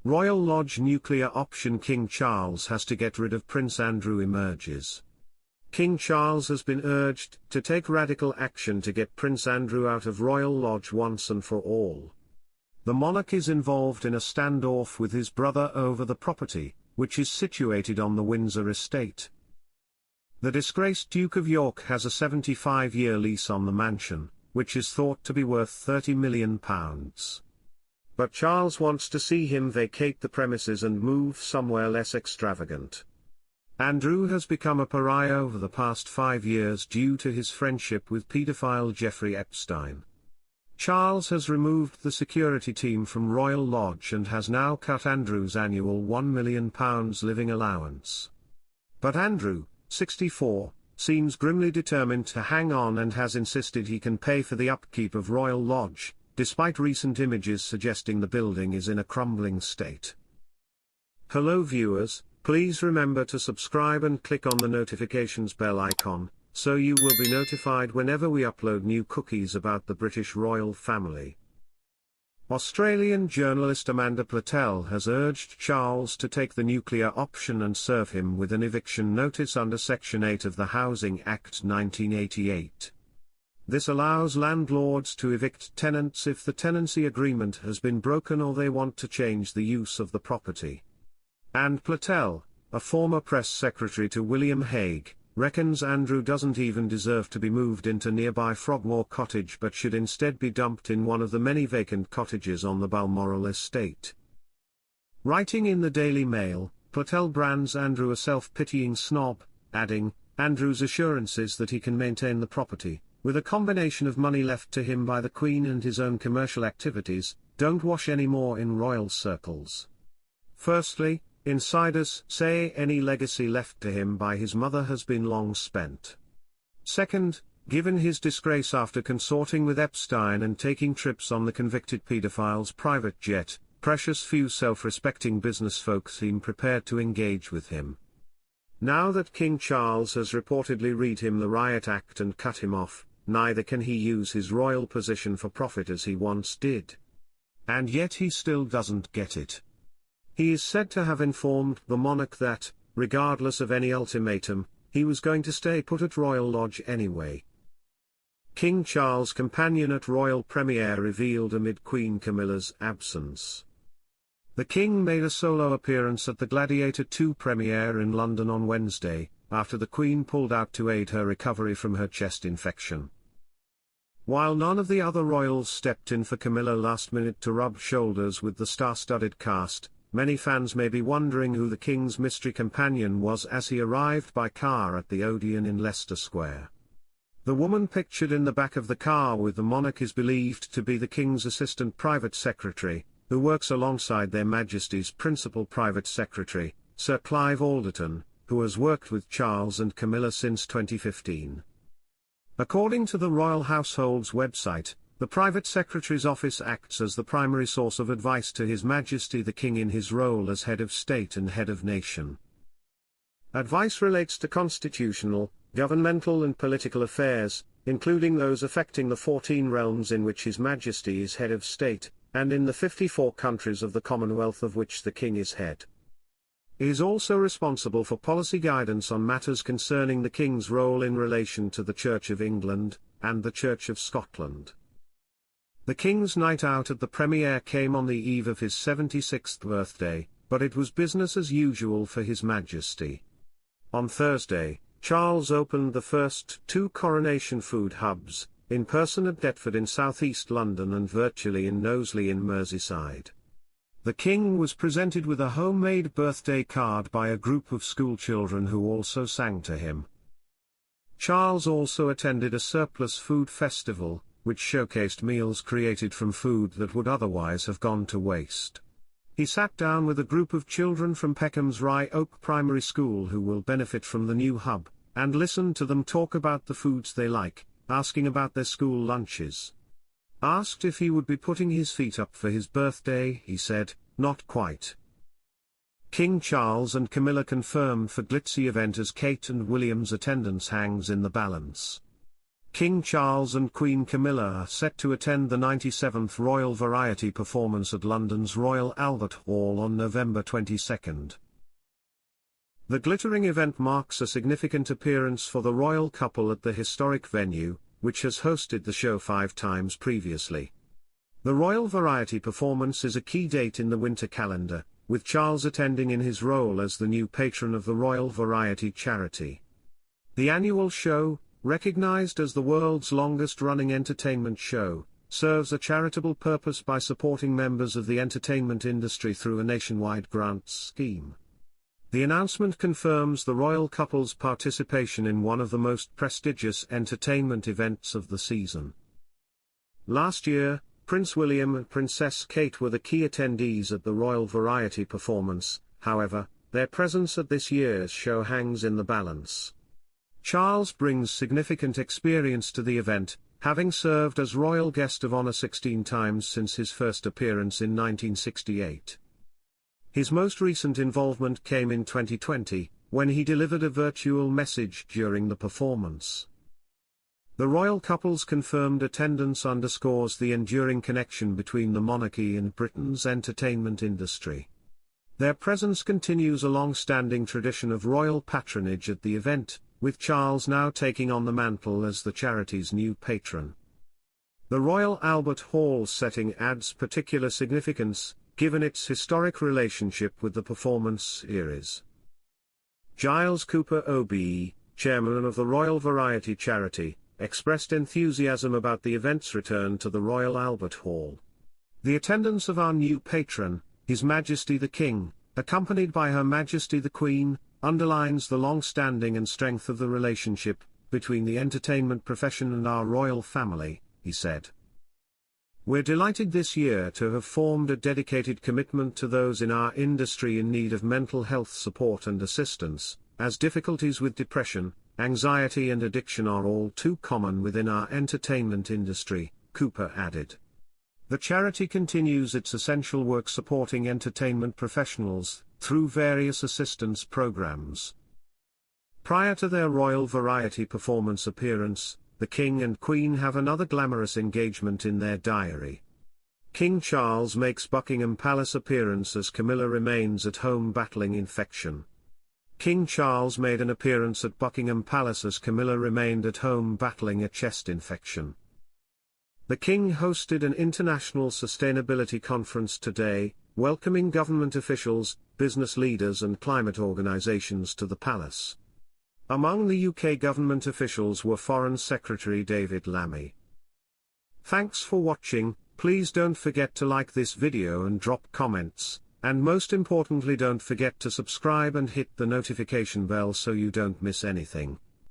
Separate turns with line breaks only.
Royal Lodge nuclear option. King Charles has to get rid of Prince Andrew emerges. King Charles has been urged to take radical action to get Prince Andrew out of Royal Lodge once and for all. The monarch is involved in a standoff with his brother over the property, which is situated on the Windsor Estate. The disgraced Duke of York has a 75-year lease on the mansion, which is thought to be worth £30 million. But Charles wants to see him vacate the premises and move somewhere less extravagant. Andrew has become a pariah over the past 5 years due to his friendship with paedophile Jeffrey Epstein. Charles has removed the security team from Royal Lodge and has now cut Andrew's annual £1 million living allowance. But Andrew, 64, seems grimly determined to hang on and has insisted he can pay for the upkeep of Royal Lodge, despite recent images suggesting the building is in a crumbling state. Hello viewers, please remember to subscribe and click on the notifications bell icon, so you will be notified whenever we upload new cookies about the British royal family. Australian journalist Amanda Platel has urged Charles to take the nuclear option and serve him with an eviction notice under Section 8 of the Housing Act 1988. This allows landlords to evict tenants if the tenancy agreement has been broken or they want to change the use of the property. And Platel, a former press secretary to William Hague, reckons Andrew doesn't even deserve to be moved into nearby Frogmore Cottage but should instead be dumped in one of the many vacant cottages on the Balmoral estate. Writing in the Daily Mail, Platel brands Andrew a self-pitying snob, adding, Andrew's assurances that he can maintain the property, with a combination of money left to him by the Queen and his own commercial activities, don't wash any more in royal circles. Firstly, insiders say any legacy left to him by his mother has been long spent. Second, given his disgrace after consorting with Epstein and taking trips on the convicted paedophile's private jet, precious few self-respecting businessfolk seem prepared to engage with him. Now that King Charles has reportedly read him the Riot Act and cut him off, neither can he use his royal position for profit as he once did. And yet he still doesn't get it. He is said to have informed the monarch that, regardless of any ultimatum, he was going to stay put at Royal Lodge anyway. King Charles' companion at royal premiere revealed amid Queen Camilla's absence. The King made a solo appearance at the Gladiator II premiere in London on Wednesday, after the Queen pulled out to aid her recovery from her chest infection. While none of the other royals stepped in for Camilla last minute to rub shoulders with the star-studded cast, many fans may be wondering who the King's mystery companion was as he arrived by car at the Odeon in Leicester Square. The woman pictured in the back of the car with the monarch is believed to be the King's assistant private secretary, who works alongside their Majesty's principal private secretary, Sir Clive Alderton, who has worked with Charles and Camilla since 2015. According to the Royal Household's website, the private secretary's office acts as the primary source of advice to His Majesty the King in his role as head of state and head of nation. Advice relates to constitutional, governmental and political affairs, including those affecting the 14 realms in which His Majesty is head of state, and in the 54 countries of the Commonwealth of which the King is head. He is also responsible for policy guidance on matters concerning the King's role in relation to the Church of England, and the Church of Scotland. The King's night out at the premiere came on the eve of his 76th birthday, but it was business as usual for His Majesty. On Thursday, Charles opened the first 2 coronation food hubs, in person at Deptford in southeast London and virtually in Knowsley in Merseyside. The King was presented with a homemade birthday card by a group of schoolchildren who also sang to him. Charles also attended a surplus food festival, which showcased meals created from food that would otherwise have gone to waste. He sat down with a group of children from Peckham's Rye Oak Primary School who will benefit from the new hub, and listened to them talk about the foods they like, asking about their school lunches. Asked if he would be putting his feet up for his birthday, he said, "Not quite." King Charles and Camilla confirmed for glitzy event as Kate and William's attendance hangs in the balance. King Charles and Queen Camilla are set to attend the 97th Royal Variety performance at London's Royal Albert Hall on November 22. The glittering event marks a significant appearance for the royal couple at the historic venue, which has hosted the show 5 times previously. The Royal Variety performance is a key date in the winter calendar, with Charles attending in his role as the new patron of the Royal Variety charity. The annual show, recognized as the world's longest-running entertainment show, serves a charitable purpose by supporting members of the entertainment industry through a nationwide grants scheme. The announcement confirms the royal couple's participation in one of the most prestigious entertainment events of the season. Last year, Prince William and Princess Kate were the key attendees at the Royal Variety performance. However, their presence at this year's show hangs in the balance. Charles brings significant experience to the event, having served as royal guest of honor 16 times since his first appearance in 1968. His most recent involvement came in 2020, when he delivered a virtual message during the performance. The royal couple's confirmed attendance underscores the enduring connection between the monarchy and Britain's entertainment industry. Their presence continues a long-standing tradition of royal patronage at the event, with Charles now taking on the mantle as the charity's new patron. The Royal Albert Hall setting adds particular significance, given its historic relationship with the performance series. Giles Cooper OBE, chairman of the Royal Variety charity, expressed enthusiasm about the event's return to the Royal Albert Hall. The attendance of our new patron, His Majesty the King, accompanied by Her Majesty the Queen, underlines the long-standing and strength of the relationship between the entertainment profession and our royal family, he said. We're delighted this year to have formed a dedicated commitment to those in our industry in need of mental health support and assistance, as difficulties with depression, anxiety and addiction are all too common within our entertainment industry, Cooper added. The charity continues its essential work supporting entertainment professionals through various assistance programs. Prior to their Royal Variety performance appearance, the King and Queen have another glamorous engagement in their diary. King Charles makes Buckingham Palace appearance as Camilla remains at home battling infection. King Charles made an appearance at Buckingham Palace as Camilla remained at home battling a chest infection. The King hosted an international sustainability conference today, welcoming government officials, business leaders and climate organisations to the palace. Among the UK government officials were Foreign Secretary David Lammy. Thanks for watching. Please don't forget to like this video and drop comments, and most importantly don't forget to subscribe and hit the notification bell so you don't miss anything.